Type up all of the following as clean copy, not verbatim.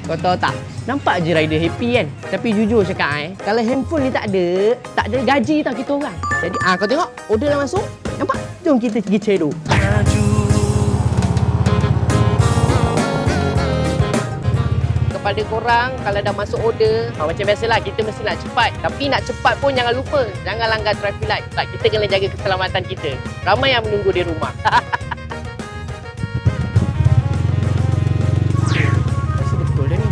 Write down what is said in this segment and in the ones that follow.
Kau tahu tak? Nampak je rider happy kan? Tapi jujur cakap kalau handphone ni tak ada gaji tau kita orang. Jadi kau tengok, order dah masuk. Nampak? Jom kita pergi cedok. Kepada korang, kalau dah masuk order, macam biasalah kita mesti nak cepat. Tapi nak cepat pun jangan lupa, jangan langgar traffic light. Sebab kita kena jaga keselamatan kita. Ramai yang menunggu di rumah. Rasa betul dah ni.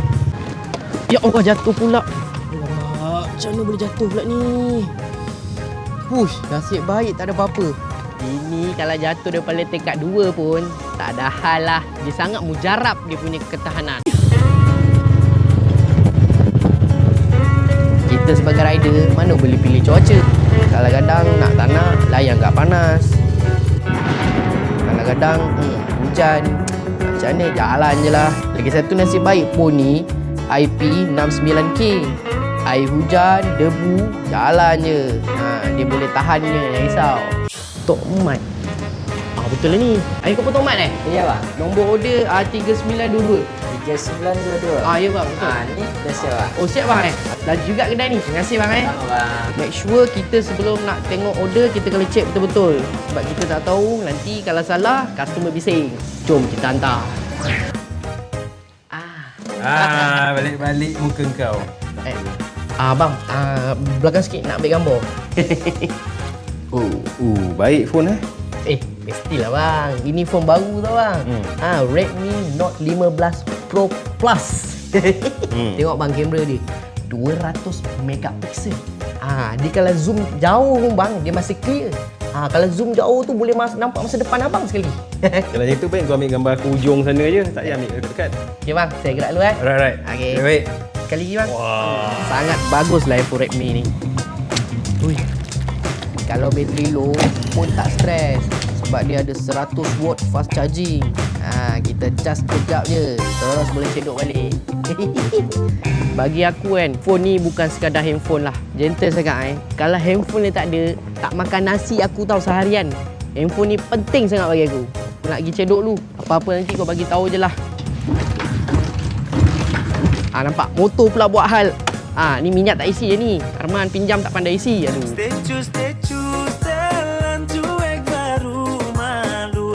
Ya Allah, jatuh pula. Alamak, macam mana boleh jatuh pula ni? Push, nasib baik tak ada apa-apa. Ini kalau jatuh daripada tingkat 2 pun, tak ada hal lah. Dia sangat mujarab dia punya ketahanan. Kita sebagai rider, mana boleh pilih cuaca. Kadang-kadang nak tak nak, layan kat panas. Kadang-kadang hujan. Macam mana, jalan je lah. Lagi satu nasib baik phone ni IP69K. Air hujan, debu, jalan je. Dia boleh tahan je, jangan risau. Tok Mat. Betul lah ni. Air kau Tok Mat Ya bang. Nombor order 3922. 3922. Ya bang, betul. Ni dah siap bang. Oh siap bang Dah juga kedai ni. Terima kasih bang Sama bang. Make sure kita sebelum nak tengok order, kita kena check betul-betul. Sebab kita tak tahu nanti kalau salah, customer bising. Jom kita hantar. Balik-balik muka kau. Bang, belakang sikit nak ambil gambar. Baik phone Mestilah bang. Ini phone baru tau bang. Redmi Note 15 Pro Plus. Tengok bang kamera dia. 200 megapiksel. Dia kalau zoom jauh pun bang, dia masih clear. Kalau zoom jauh tu boleh nampak masa depan abang sekali. Kalau macam tu baik kau ambil gambar ke ujung sana je. Tak payah ambil dekat. Okay bang, saya gerak dulu Alright. Okay. Baik. Sekali lagi bang. Wah. Sangat baguslah handphone Redmi ni. Ui. Kalau bateri low pun tak stres. Sebab dia ada 100 watt fast charging. Kita cas kejap je, terus boleh cedok balik. Bagi aku kan, phone ni bukan sekadar handphone lah. Gentle sangat Kalau handphone ni tak ada, tak makan nasi aku tahu seharian. Handphone ni penting sangat bagi aku. Aku nak pergi cedok dulu. Apa-apa nanti kau bagi tahu je lah. Nampak? Motor pula buat hal. Ni minyak tak isi je ni. Arman pinjam tak pandai isi. Aduh. Stay tuned, stay tuned.